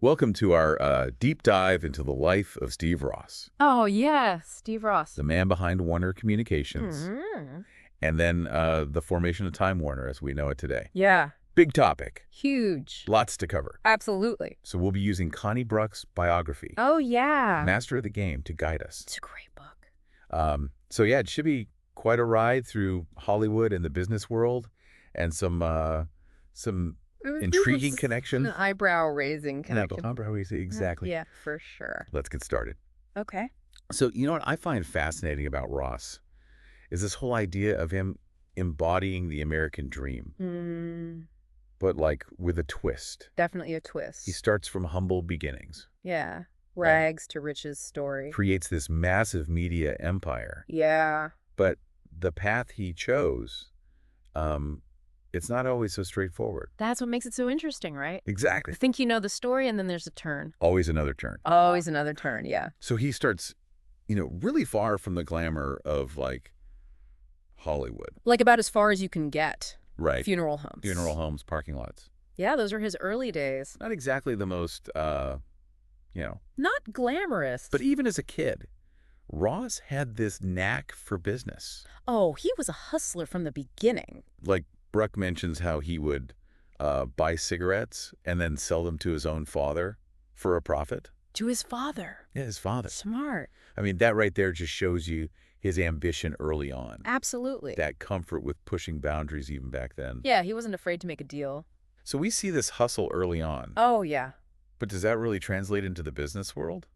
Welcome to our deep dive into the life of Steve Ross, Oh, yeah, Steve Ross. the man behind Warner Communications, Mhm. and then the formation of Time Warner as we know it today. Yeah, Big topic, huge. lots to cover. Absolutely. So we'll be using Connie Bruck's biography, Oh, yeah. Master of the Game, to guide us. It's a great book. So yeah, it should be quite a ride through Hollywood and the business world, and some intriguing connection. An eyebrow-raising connection. Exactly. Yeah, for sure. Let's get started. Okay. So, you know what I find fascinating about Ross is this whole idea of him embodying the American dream, but like with a twist. Definitely a twist. He starts from humble beginnings, Yeah. Rags to riches story. creates this massive media empire, Yeah. but the path he chose, it's not always so straightforward. That's what makes it so interesting, right? Exactly. You think you know the story, and then there's a turn. Always another turn. Always another turn, yeah. So he starts, really far from the glamour of like Hollywood. Like about as far as you can get. Right. Funeral homes. Funeral homes, parking lots. Yeah, those are his early days. Not exactly the most, Not glamorous. but even as a kid, Ross had this knack for business. Oh, he was a hustler from the beginning. Like Bruck mentions how he would buy cigarettes and then sell them to his own father for a profit. To his father. Yeah, his father. Smart. I mean, that right there just shows you his ambition early on. Absolutely. That comfort with pushing boundaries even back then. Yeah, he wasn't afraid to make a deal. So we see this hustle early on. Oh, yeah. But does that really translate into the business world?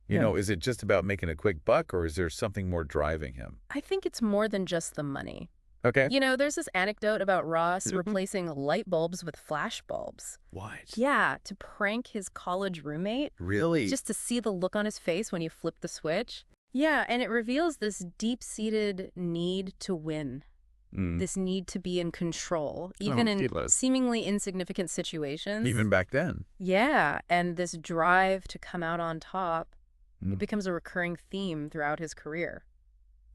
No. Is it just about making a quick buck, or is there something more driving him? I think it's more than just the money. Okay. There's this anecdote about Ross replacing light bulbs with flash bulbs. What? Yeah, to prank his college roommate, Really? just to see the look on his face when you flip the switch. Yeah, and it reveals this deep-seated need to win. This need to be in control, even in seemingly insignificant situations. Even back then. Yeah, and this drive to come out on top, it becomes a recurring theme throughout his career.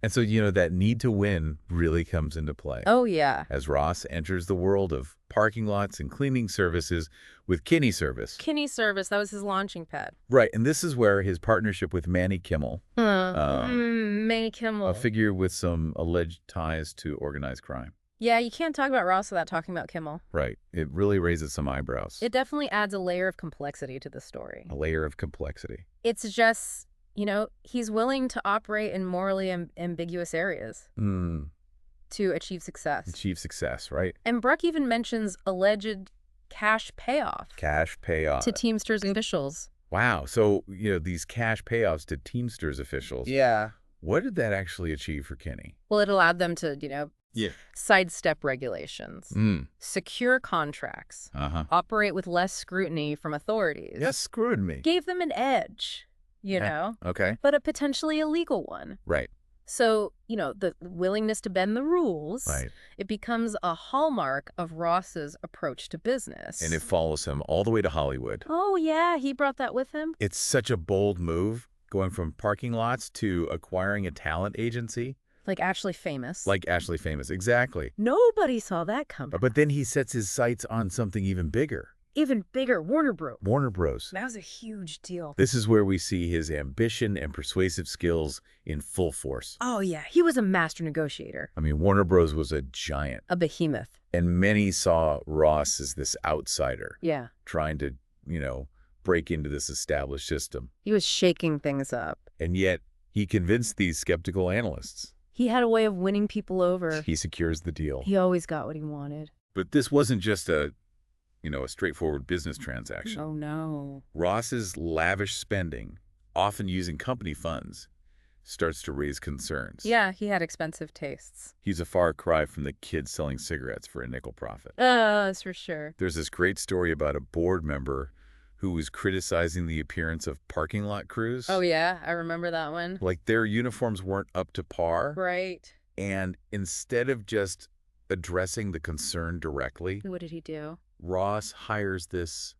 And so, that need to win really comes into play. Oh, yeah. As Ross enters the world of parking lots and cleaning services with Kinney Service. Kinney Service, that was his launching pad. Right, and this is where his partnership with Manny Kimmel, Manny Kimmel. a figure with some alleged ties to organized crime. Yeah, you can't talk about Ross without talking about Kimmel. Right, it really raises some eyebrows. It definitely adds a layer of complexity to the story. A layer of complexity. It's just, he's willing to operate in morally ambiguous areas to achieve success. Achieve success, right? And Bruck even mentions alleged cash payoff. Cash payoff. To Teamsters officials. Wow, so, these cash payoffs to Teamsters officials. Yeah. What did that actually achieve for Kinney? Well, it allowed them to, sidestep regulations, secure contracts, operate with less scrutiny from authorities. Yes, screwed me. Gave them an edge, Okay. but a potentially illegal one. Right. So, the willingness to bend the rules, Right. it becomes a hallmark of Ross's approach to business. And it follows him all the way to Hollywood. Oh, yeah, he brought that with him. It's such a bold move, going from parking lots to acquiring a talent agency. Like Ashley Famous. Like Ashley Famous, exactly. Nobody saw that coming. But then he sets his sights on something even bigger. Even bigger, Warner Bros. Warner Bros. That was a huge deal. This is where we see his ambition and persuasive skills in full force. Oh, yeah, he was a master negotiator. I mean, Warner Bros. Was a giant. A behemoth. And many saw Ross as this outsider. Yeah. Trying to, break into this established system. He was shaking things up. And yet, he convinced these skeptical analysts. He had a way of winning people over. He secures the deal. He always got what he wanted. But this wasn't just a straightforward business transaction. Oh, no. Ross's lavish spending, often using company funds, starts to raise concerns. Yeah, he had expensive tastes. He's a far cry from the kid selling cigarettes for a nickel profit. That's for sure. There's this great story about a board member who was criticizing the appearance of parking lot crews. Oh, yeah, I remember that one. Like their uniforms weren't up to par. Right. And instead of just addressing the concern directly, What did he do? Ross hires this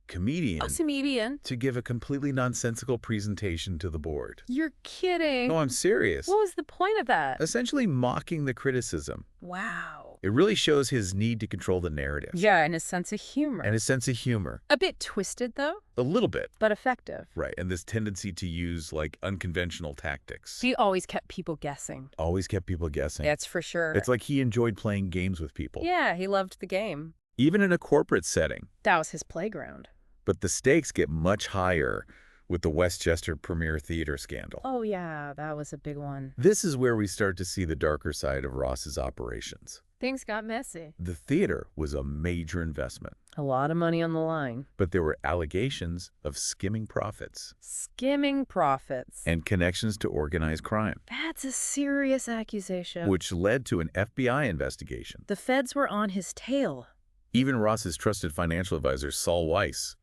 comedian to give a completely nonsensical presentation to the board. You're kidding. No, I'm serious. What was the point of that? Essentially mocking the criticism. Wow. It really shows his need to control the narrative. Yeah, and his sense of humor. And his sense of humor. A bit twisted, though. A little bit. But effective. Right, and this tendency to use, like, unconventional tactics. He always kept people guessing. Always kept people guessing. That's for sure. It's like he enjoyed playing games with people. Yeah, he loved the game. Even in a corporate setting. That was his playground. But the stakes get much higher with the Westchester Premier Theatre scandal. Oh, yeah, that was a big one. This is where we start to see the darker side of Ross's operations. Things got messy. The theater was a major investment. A lot of money on the line. But there were allegations of skimming profits. Skimming profits. And connections to organized crime. That's a serious accusation. Which led to an FBI investigation. The feds were on his tail. Even Ross's trusted financial advisor, Saul Weiss,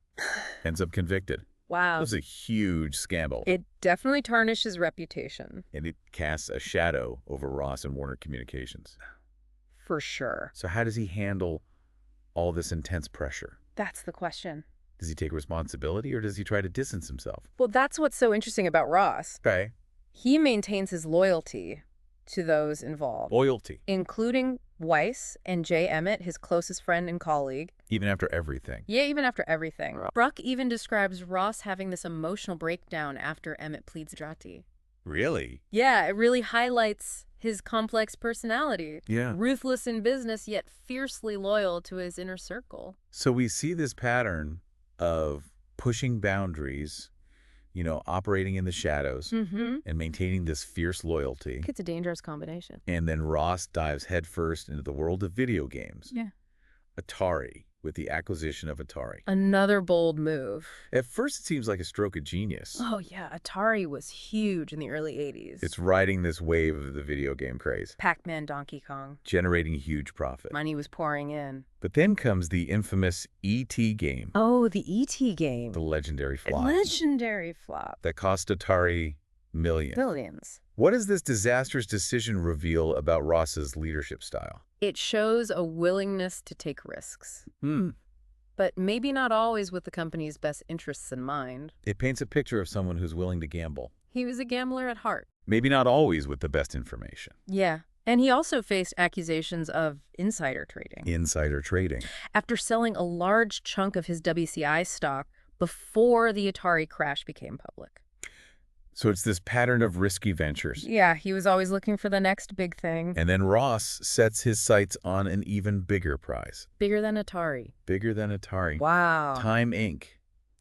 ends up convicted. Wow. It was a huge scandal. It definitely tarnished his reputation. And it casts a shadow over Ross and Warner Communications. For sure. So how does he handle all this intense pressure? That's the question. Does he take responsibility or does he try to distance himself? Well, that's what's so interesting about Ross. Okay. He maintains his loyalty to those involved. Loyalty. Including Weiss and Jay Emmett, his closest friend and colleague. Even after everything. Yeah, even after everything. Bruck even describes Ross having this emotional breakdown after Emmett pleads guilty. Really? Yeah, it really highlights his complex personality. Yeah. Ruthless in business, yet fiercely loyal to his inner circle. So we see this pattern of pushing boundaries, you know, operating in the shadows and maintaining this fierce loyalty. It's a dangerous combination. And then Ross dives headfirst into the world of video games. Yeah. Atari, with the acquisition of Atari. Another bold move. At first, it seems like a stroke of genius. Oh, yeah. Atari was huge in the early 80s. It's riding this wave of the video game craze. Pac-Man, Donkey Kong. Generating huge profit. Money was pouring in. But then comes the infamous E.T. game. Oh, the E.T. game. The legendary flop. Legendary flop. That cost Atari millions. Billions. What does this disastrous decision reveal about Ross's leadership style? It shows a willingness to take risks. But maybe not always with the company's best interests in mind. It paints a picture of someone who's willing to gamble. He was a gambler at heart. Maybe not always with the best information. Yeah. And he also faced accusations of insider trading. Insider trading. After selling a large chunk of his WCI stock before the Atari crash became public. So it's this pattern of risky ventures. Yeah, he was always looking for the next big thing. And then Ross sets his sights on an even bigger prize. Bigger than Atari. Bigger than Atari. Wow. Time Inc.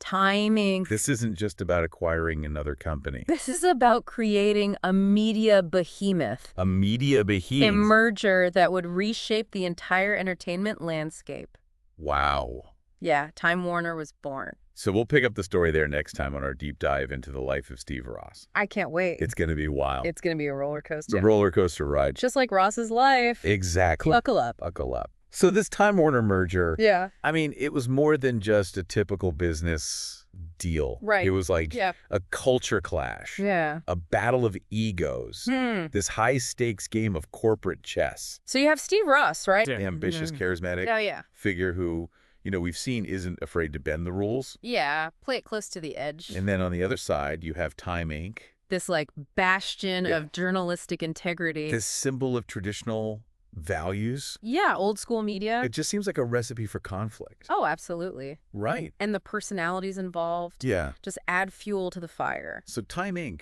Time Inc. This isn't just about acquiring another company. This is about creating a media behemoth. A media behemoth. A merger that would reshape the entire entertainment landscape. Wow. Yeah, Time Warner was born. So we'll pick up the story there next time on our deep dive into the life of Steve Ross. I can't wait. It's going to be wild. It's going to be a roller coaster. The roller coaster ride. Just like Ross's life. Exactly. Buckle up. Buckle up. So this Time Warner merger, yeah. I mean, it was more than just a typical business deal. Right. It was like a culture clash. Yeah. A battle of egos. This high-stakes game of corporate chess. So you have Steve Ross, right? The ambitious, charismatic figure who, you know, we've seen isn't afraid to bend the rules. Yeah, play it close to the edge. And then on the other side, you have Time Inc. This, like, bastion of journalistic integrity. This symbol of traditional values. Yeah, old school media. It just seems like a recipe for conflict. Oh, absolutely. Right. And the personalities involved. Yeah. Just add fuel to the fire. So Time Inc.,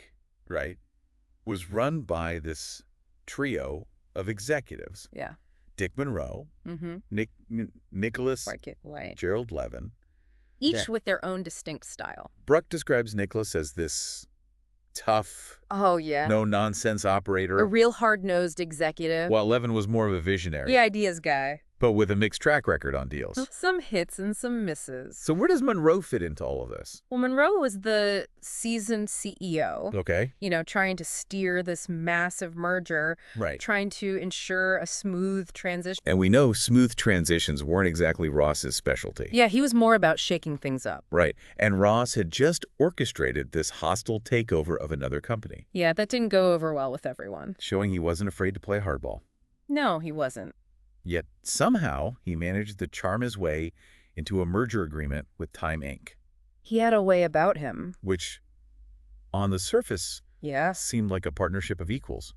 right, was run by this trio of executives. Yeah. Dick Monroe, Nicholas, White. Gerald Levin. Each with their own distinct style. Bruck describes Nicholas as this tough, no-nonsense operator. A real hard-nosed executive. While Levin was more of a visionary. The ideas guy. But with a mixed track record on deals. Some hits and some misses. So where does Monroe fit into all of this? Well, Monroe was the seasoned CEO. Okay. You know, trying to steer this massive merger. Right. Trying to ensure a smooth transition. And we know smooth transitions weren't exactly Ross's specialty. Yeah, he was more about shaking things up. Right. And Ross had just orchestrated this hostile takeover of another company. Yeah, that didn't go over well with everyone. Showing he wasn't afraid to play hardball. No, he wasn't. Yet somehow he managed to charm his way into a merger agreement with Time Inc. He had a way about him. Which, on the surface, seemed like a partnership of equals.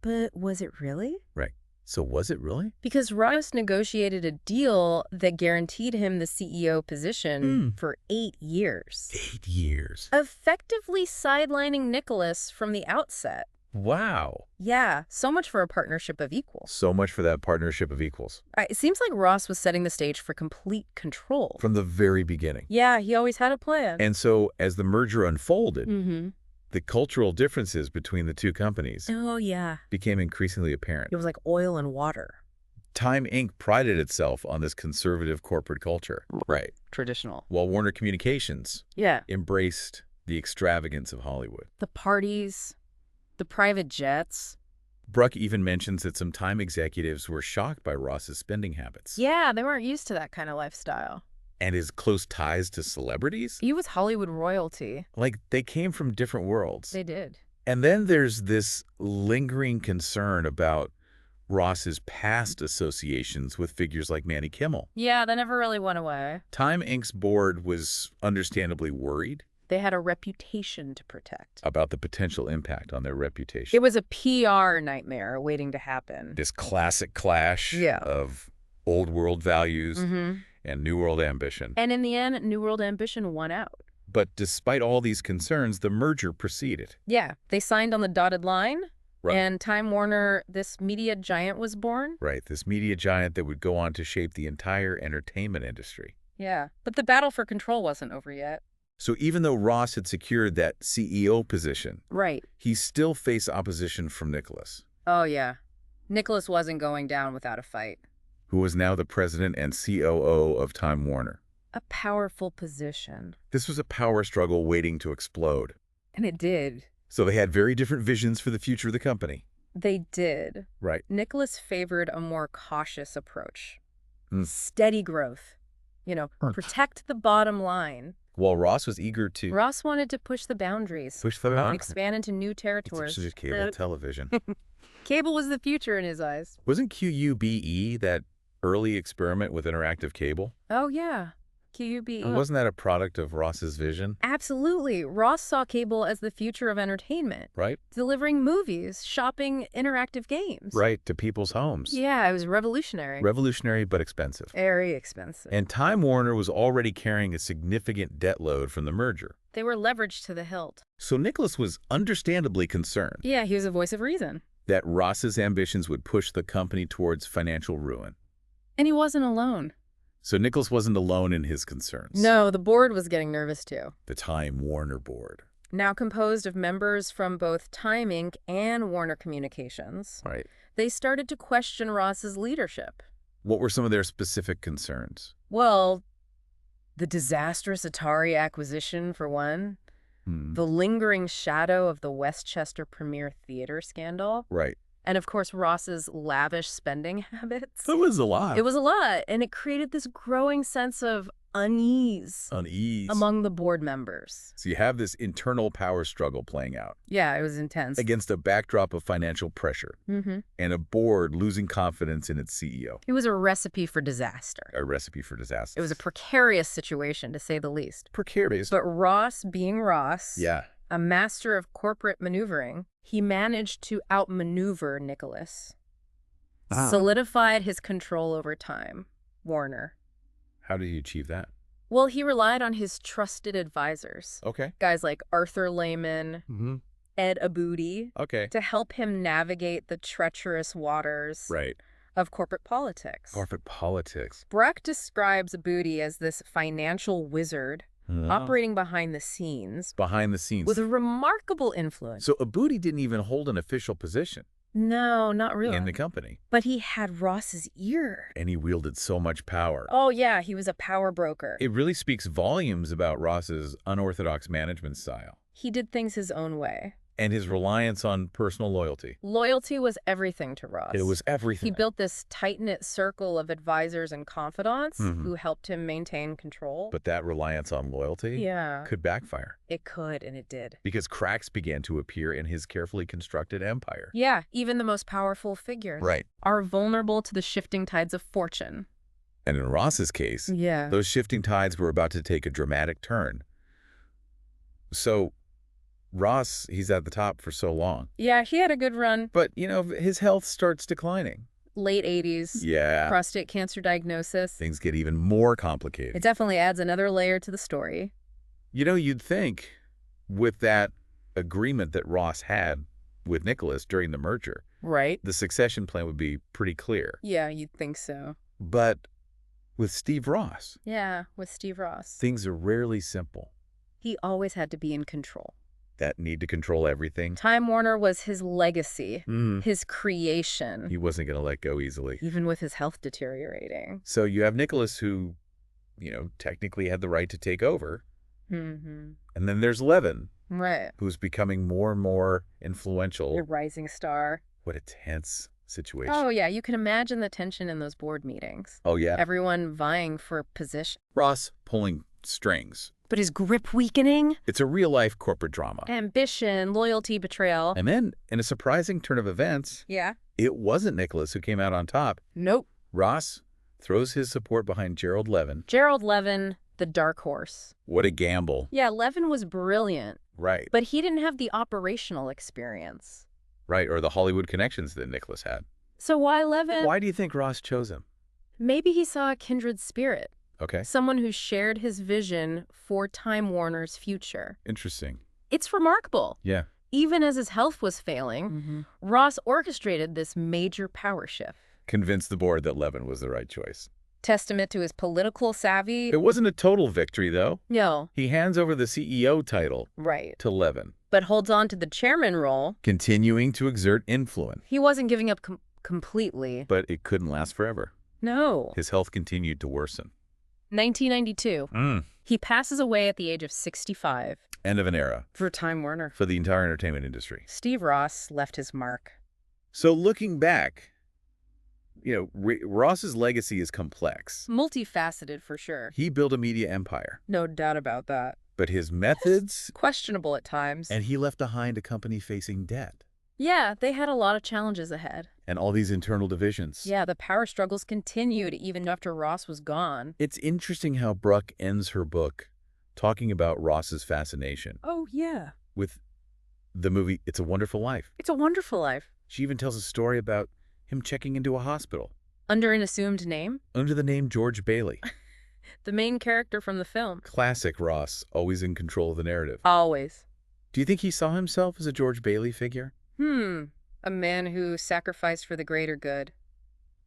But was it really? Right. So was it really? Because Ross negotiated a deal that guaranteed him the CEO position for 8 years. 8 years. Effectively sidelining Nicholas from the outset. Wow. Yeah, so much for a partnership of equals. So much for that partnership of equals. It seems like Ross was setting the stage for complete control. From the very beginning. Yeah, he always had a plan. And so as the merger unfolded, Mm-hmm. the cultural differences between the two companies became increasingly apparent. It was like oil and water. Time Inc. prided itself on this conservative corporate culture. Right. Traditional. While Warner Communications embraced the extravagance of Hollywood. The parties, the private jets. Bruck even mentions that some Time executives were shocked by Ross's spending habits. Yeah, they weren't used to that kind of lifestyle. And his close ties to celebrities? He was Hollywood royalty. Like, they came from different worlds. They did. And then there's this lingering concern about Ross's past associations with figures like Manny Kimmel. Yeah, that never really went away. Time Inc.'s board was understandably worried. They had a reputation to protect. About the potential impact on their reputation. It was a PR nightmare waiting to happen. This classic clash of old world values and new world ambition. And in the end, new world ambition won out. But despite all these concerns, the merger proceeded. Yeah, they signed on the dotted line. Right. And Time Warner, this media giant, was born. Right, this media giant that would go on to shape the entire entertainment industry. Yeah, but the battle for control wasn't over yet. So even though Ross had secured that CEO position, he still faced opposition from Nicholas. Oh, yeah. Nicholas wasn't going down without a fight. Who was now the president and COO of Time Warner. A powerful position. This was a power struggle waiting to explode. And it did. So they had very different visions for the future of the company. They did. Right. Nicholas favored a more cautious approach. Steady growth. Protect the bottom line. While Ross was eager to... Ross wanted to push the boundaries. Expand into new territories. It's just cable television. Cable was the future in his eyes. Wasn't QUBE that early experiment with interactive cable? Oh, yeah. QUBE. Wasn't that a product of Ross's vision? Absolutely. Ross saw cable as the future of entertainment. Right. Delivering movies, shopping, interactive games. Right, to people's homes. Yeah, it was revolutionary. Revolutionary, but expensive. Very expensive. And Time Warner was already carrying a significant debt load from the merger. They were leveraged to the hilt. So Nicholas was understandably concerned. Yeah, he was a voice of reason. That Ross's ambitions would push the company towards financial ruin. And he wasn't alone. So Nicholas wasn't alone in his concerns. No, the board was getting nervous too. The Time Warner board. Now composed of members from both Time Inc. and Warner Communications. Right. They started to question Ross's leadership. What were some of their specific concerns? Well, the disastrous Atari acquisition, for one. The lingering shadow of the Westchester Premier Theatre scandal. Right. And, of course, Ross's lavish spending habits. That was a lot. It was a lot, and it created this growing sense of unease among the board members. So you have this internal power struggle playing out. Yeah, it was intense. Against a backdrop of financial pressure and a board losing confidence in its CEO. It was a recipe for disaster. A recipe for disaster. It was a precarious situation, to say the least. Precarious. But Ross, being Ross, yeah, a master of corporate maneuvering, he managed to outmaneuver Nicholas, solidified his control over Time Warner. How did he achieve that? Well, he relied on his trusted advisors. Okay. Guys like Arthur Lehman, Ed Aboudi, to help him navigate the treacherous waters of corporate politics. Corporate politics. Bruck describes Aboudi as this financial wizard operating behind the scenes. Behind the scenes. With a remarkable influence. So Aboudi didn't even hold an official position. No, not really. In the company. But he had Ross's ear. And he wielded so much power. Oh, yeah, he was a power broker. It really speaks volumes about Ross's unorthodox management style. He did things his own way. And his reliance on personal loyalty. Loyalty was everything to Ross. It was everything. He built this tight-knit circle of advisors and confidants who helped him maintain control. But that reliance on loyalty could backfire. It could, and it did. Because cracks began to appear in his carefully constructed empire. Yeah, even the most powerful figures are vulnerable to the shifting tides of fortune. And in Ross's case, those shifting tides were about to take a dramatic turn. So Ross, he's at the top for so long. Yeah, he had a good run. But, his health starts declining. late 80s. Yeah. Prostate cancer diagnosis. Things get even more complicated. It definitely adds another layer to the story. You know, you'd think with that agreement that Ross had with Nicholas during the merger, right, the succession plan would be pretty clear. Yeah, you'd think so. But with Steve Ross, yeah, with Steve Ross, things are rarely simple. He always had to be in control. That need to control everything. Time Warner was his legacy, his creation. He wasn't going to let go easily. Even with his health deteriorating. So you have Nicholas who, technically had the right to take over. Mm-hmm. And then there's Levin. Right. Who's becoming more and more influential. A rising star. What a tense situation. Oh, yeah. You can imagine the tension in those board meetings. Oh, yeah. Everyone vying for position. Ross pulling strings. But his grip weakening? It's a real-life corporate drama. Ambition, loyalty, betrayal. And then, in a surprising turn of events, yeah, it wasn't Nicholas who came out on top. Nope. Ross throws his support behind Gerald Levin. Gerald Levin, the dark horse. What a gamble. Yeah, Levin was brilliant. Right. But he didn't have the operational experience. Right, or the Hollywood connections that Nicholas had. So why Levin? Why do you think Ross chose him? Maybe he saw a kindred spirit. Okay. Someone who shared his vision for Time Warner's future. Interesting. It's remarkable. Yeah. Even as his health was failing, Ross orchestrated this major power shift. Convinced the board that Levin was the right choice. Testament to his political savvy. It wasn't a total victory, though. No. He hands over the CEO title to Levin. But holds on to the chairman role. Continuing to exert influence. He wasn't giving up completely. But it couldn't last forever. No. His health continued to worsen. 1992. He passes away at the age of 65. End of an era. For Time Warner. For the entire entertainment industry. Steve Ross left his mark. So looking back, Ross's legacy is complex. Multifaceted, for sure. He built a media empire. No doubt about that. But his methods... questionable at times. And he left behind a company facing debt. Yeah, they had a lot of challenges ahead. And all these internal divisions. Yeah, the power struggles continued even after Ross was gone. It's interesting how Bruck ends her book talking about Ross's fascination. Oh, yeah. With the movie It's a Wonderful Life. It's a Wonderful Life. She even tells a story about him checking into a hospital. Under an assumed name? Under the name George Bailey. The main character from the film. Classic Ross, always in control of the narrative. Always. Do you think he saw himself as a George Bailey figure? A man who sacrificed for the greater good.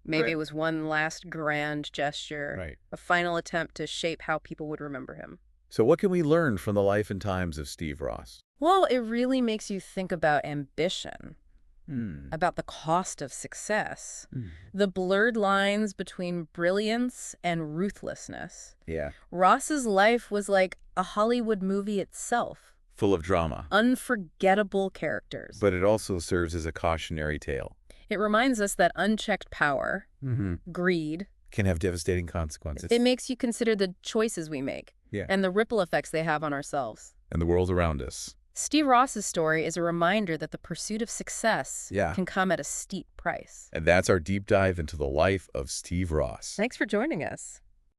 Maybe it was one last grand gesture. Right. A final attempt to shape how people would remember him. So what can we learn from the life and times of Steve Ross? Well, it really makes you think about ambition. About the cost of success. The blurred lines between brilliance and ruthlessness. Yeah. Ross's life was like a Hollywood movie itself. Full of drama. Unforgettable characters. But it also serves as a cautionary tale. It reminds us that unchecked power, greed, can have devastating consequences. It makes you consider the choices we make. Yeah. And the ripple effects they have on ourselves. And the world around us. Steve Ross's story is a reminder that the pursuit of success can come at a steep price. And that's our deep dive into the life of Steve Ross. Thanks for joining us.